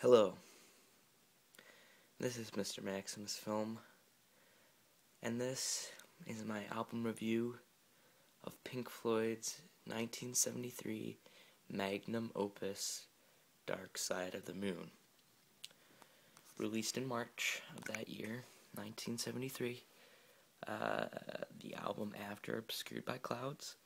Hello, this is Mr. Maximus Film, and this is my album review of Pink Floyd's 1973 Magnum Opus, Dark Side of the Moon. Released in March of that year, 1973, the album after Obscured by Clouds.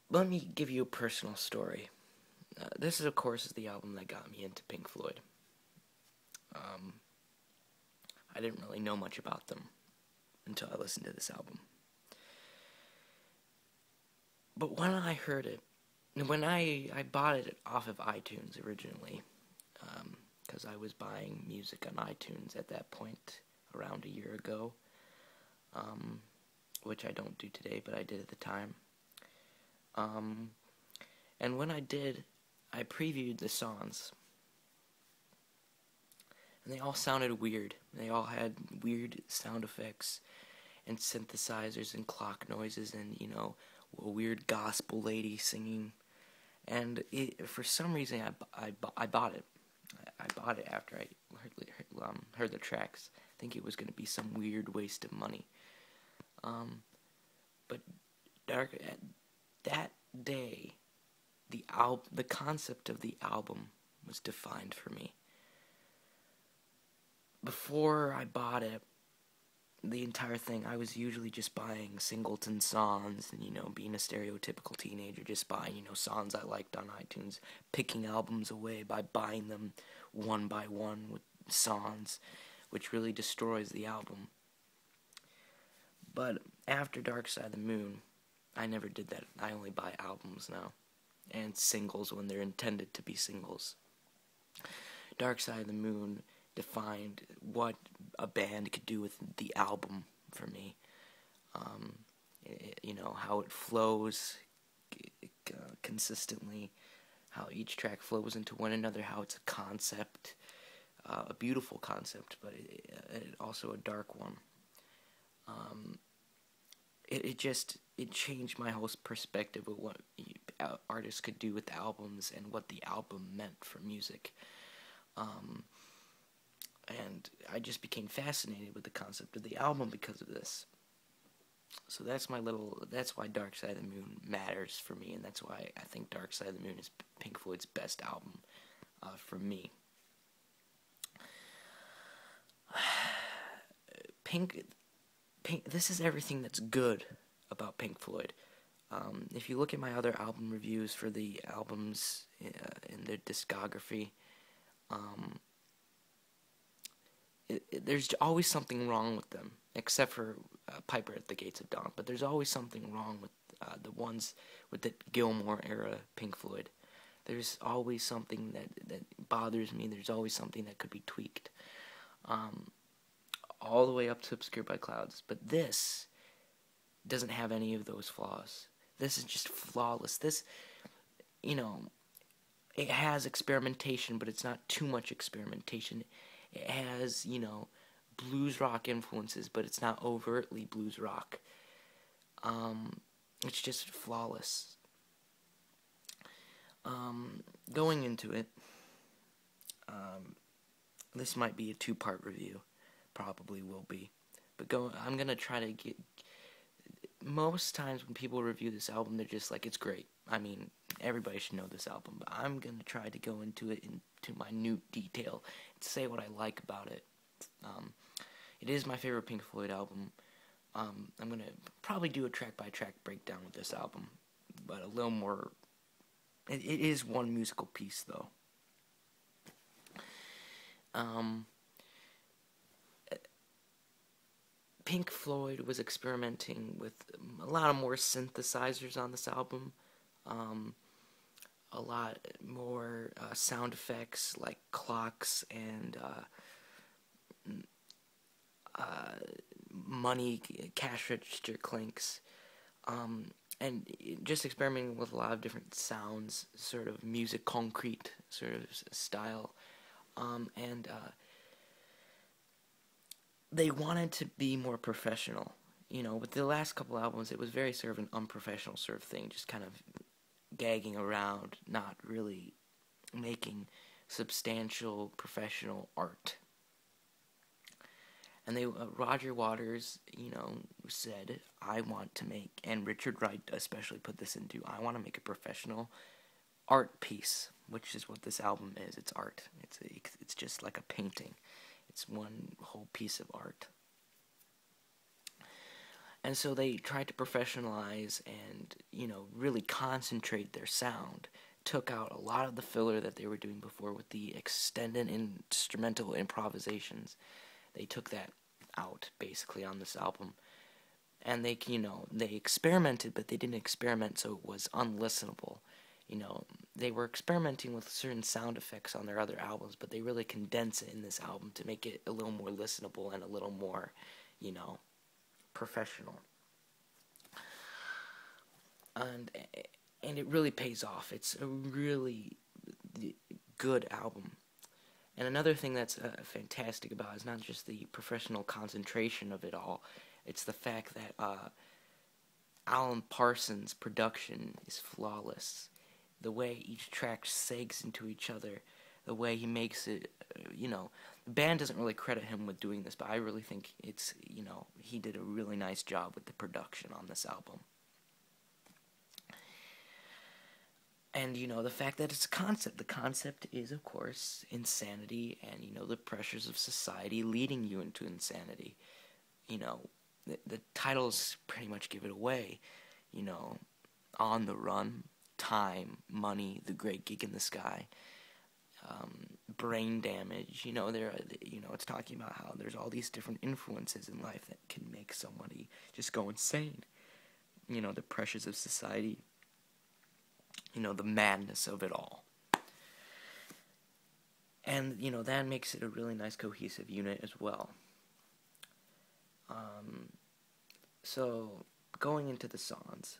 Let me give you a personal story. This, of course, is the album that got me into Pink Floyd. I didn't really know much about them until I listened to this album. But when I heard it, when I bought it off of iTunes originally, because I was buying music on iTunes at that point around a year ago, which I don't do today, but I did at the time. And when I did, I previewed the songs, and they all sounded weird. They all had weird sound effects and synthesizers and clock noises and, a weird gospel lady singing. And for some reason, I bought it. I bought it after I heard the tracks. I think it was going to be some weird waste of money. But that day, the concept of the album was defined for me. Before I bought it, the entire thing, I was usually just buying singleton songs and, being a stereotypical teenager, just buying, songs I liked on iTunes, picking albums away by buying them one by one with songs, which really destroys the album. But after Dark Side of the Moon, I never did that. I only buy albums now, and singles when they're intended to be singles. Dark Side of the Moon defined what a band could do with the album for me. How it flows consistently, how each track flows into one another, how it's a concept, a beautiful concept, but also a dark one. It changed my whole perspective of what artists could do with albums and what the album meant for music. And I just became fascinated with the concept of the album because of this. So that's why Dark Side of the Moon matters for me, and that's why I think Dark Side of the Moon is Pink Floyd's best album for me. This is everything that's good about Pink Floyd. If you look at my other album reviews for the albums in their discography, there's always something wrong with them, except for Piper at the Gates of Dawn. But there's always something wrong with the ones with the Gilmore era Pink Floyd. There's always something that bothers me. There's always something that could be tweaked. All the way up to Obscured by Clouds. But this doesn't have any of those flaws. This is just flawless. This, it has experimentation, but it's not too much experimentation. It has, blues rock influences, but it's not overtly blues rock. It's just flawless. Going into it, this might be a two-part review. Probably will be. But I'm going to try to get... Most times when people review this album, they're just like, it's great. I mean, everybody should know this album. But I'm going to try to go into it into minute detail and say what I like about it. It is my favorite Pink Floyd album. I'm going to probably do a track-by-track breakdown with this album. But a little more... It is one musical piece, though. Pink Floyd was experimenting with a lot of more synthesizers on this album, a lot more sound effects like clocks and money, cash register clinks, and just experimenting with a lot of different sounds, sort of musique concrète sort of style, and they wanted to be more professional. with the last couple albums, it was very sort of an unprofessional sort of thing, just kind of gagging around, not really making substantial professional art. And Roger Waters, said, I want to make, and Richard Wright especially put this into, I want to make a professional art piece, which is what this album is. It's art. It's just like a painting. It's one whole piece of art. And so they tried to professionalize and, really concentrate their sound. Took out a lot of the filler that they were doing before with the extended instrumental improvisations. They took that out, basically, on this album. And they experimented, but they didn't experiment so it was unlistenable. They were experimenting with certain sound effects on their other albums, but they really condense it in this album to make it a little more listenable and a little more, professional. And it really pays off. It's a really good album. And another thing that's fantastic about it is not just the professional concentration of it all, it's the fact that Alan Parsons' production is flawless. The way each track segs into each other, the way he makes it, the band doesn't really credit him with doing this, but I really think it's, he did a really nice job with the production on this album. And, the fact that it's a concept. The concept is, of course, insanity and, the pressures of society leading you into insanity. The titles pretty much give it away. On the Run, Time, Money, The Great Gig in the Sky, Brain Damage. It's talking about how there's all these different influences in life that can make somebody just go insane. The pressures of society. The madness of it all. And, that makes it a really nice cohesive unit as well. So, going into the songs,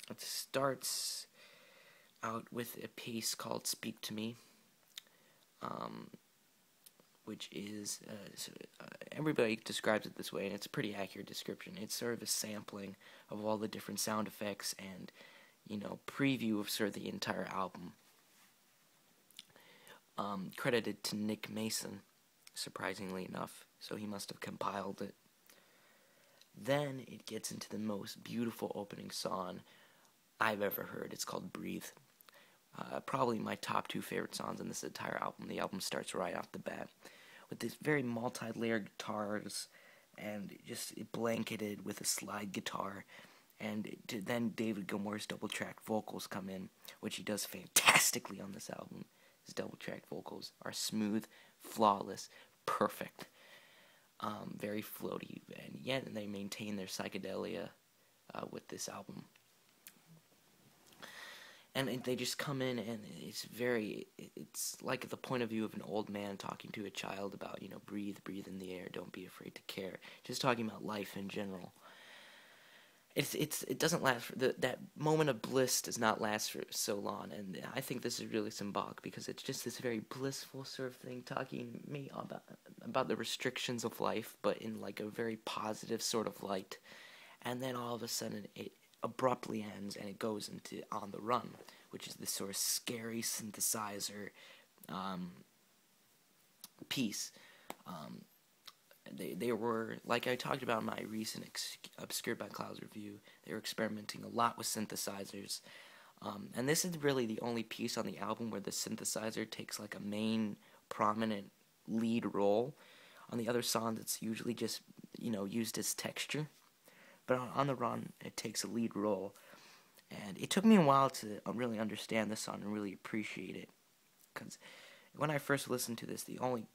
it starts out with a piece called Speak to Me, which is, everybody describes it this way, and it's a pretty accurate description. It's sort of a sampling of all the different sound effects and preview of sort of the entire album. Credited to Nick Mason, surprisingly enough, so he must have compiled it. Then it gets into the most beautiful opening song I've ever heard. It's called Breathe. Probably my top 2 favorite songs in this entire album. The album starts right off the bat with these very multi-layered guitars and just blanketed with a slide guitar. And then David Gilmour's double-tracked vocals come in, which he does fantastically on this album. His double-tracked vocals are smooth, flawless, perfect, very floaty, and yet they maintain their psychedelia with this album. And they just come in, and it's like the point of view of an old man talking to a child about, breathe in the air, don't be afraid to care. Just talking about life in general. It doesn't last that moment of bliss does not last for so long, and I think this is really symbolic because it's just this very blissful sort of thing, talking me about the restrictions of life, but in like a very positive sort of light, and then all of a sudden it abruptly ends and it goes into On the Run, which is this sort of scary synthesizer piece. They were, like I talked about in my recent Obscured by Clouds review, they were experimenting a lot with synthesizers. And this is really the only piece on the album where the synthesizer takes like a main, prominent lead role. On the other songs, it's usually just, used as texture. But on the Run, it takes a lead role. And it took me a while to really understand this song and really appreciate it. Because when I first listened to this, the only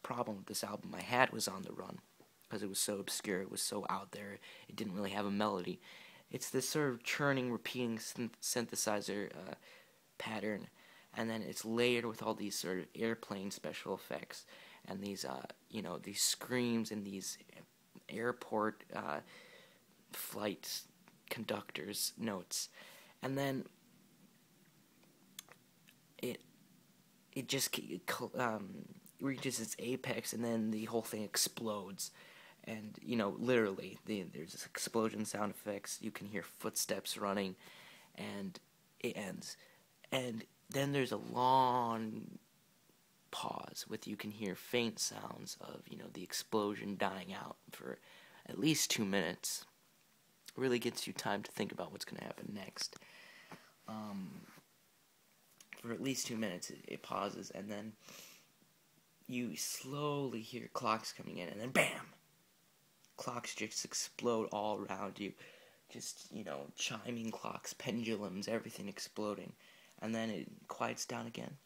problem with this album I had was On the Run, because it was so obscure, it was so out there, it didn't really have a melody. It's this sort of churning, repeating synthesizer pattern, and then it's layered with all these sort of airplane special effects, and these, these screams and these airport flight conductors notes, and then it just reaches its apex, and then the whole thing explodes, And, you know, literally, there's this explosion sound effects, you can hear footsteps running, and it ends. And then there's a long pause with you can hear faint sounds of, you know, the explosion dying out for at least 2 minutes. Really gets you time to think about what's going to happen next. For at least 2 minutes, it pauses, and then you slowly hear clocks coming in, and then BAM! Clocks just explode all around you. Just, you know, chiming clocks, pendulums, everything exploding. And then it quiets down again.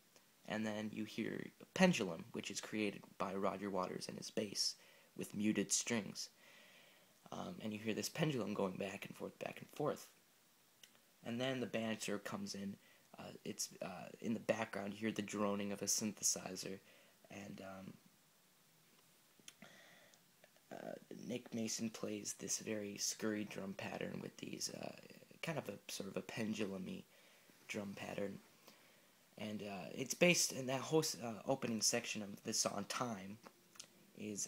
And then you hear a pendulum, which is created by Roger Waters and his bass, with muted strings. And you hear this pendulum going back and forth, back and forth. And then the band sort of comes in. It's in the background, you hear the droning of a synthesizer. And Nick Mason plays this very scurry drum pattern with these kind of a sort of a pendulum-y drum pattern. And it's based in that whole opening section of the song Time is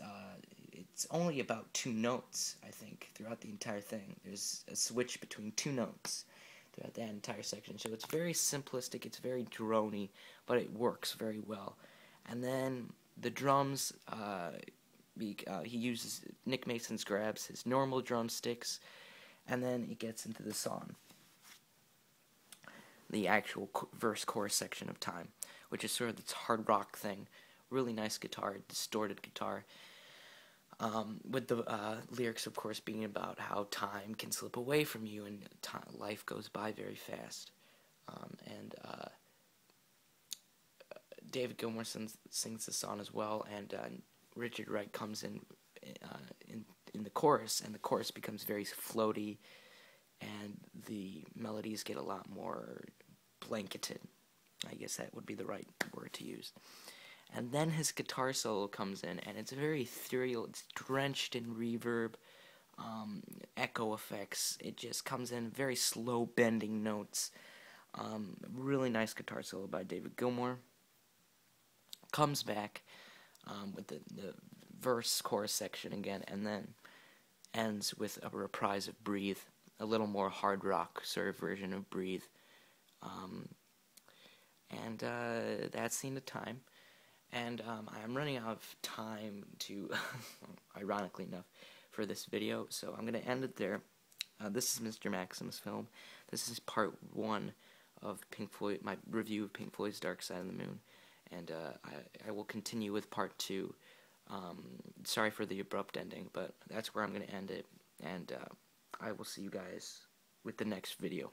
it's only about 2 notes, I think, throughout the entire thing. There's a switch between 2 notes throughout that entire section. So it's very simplistic, it's very drony, but it works very well. And then the drums, Nick Mason grabs his normal drumsticks, and then it gets into the song. The actual verse-chorus section of Time, which is sort of this hard rock thing. Really nice guitar, distorted guitar. With the lyrics, of course, being about how time can slip away from you and life goes by very fast. David Gilmour sings the song as well, and Richard Wright comes in the chorus, and the chorus becomes very floaty, and the melodies get a lot more blanketed. I guess that would be the right word to use. And then his guitar solo comes in, and it's very ethereal. It's drenched in reverb, echo effects. It just comes in very slow bending notes. Really nice guitar solo by David Gilmour. Comes back with the verse chorus section again, and then ends with a reprise of Breathe, a little more hard rock sort of version of Breathe. That's the end of Time. And I'm running out of time to, ironically enough, for this video, so I'm going to end it there. This is Mr. Maximus Film. This is part 1 of Pink Floyd, my review of Pink Floyd's Dark Side of the Moon. And I will continue with part 2. Sorry for the abrupt ending, but that's where I'm going to end it. And I will see you guys with the next video.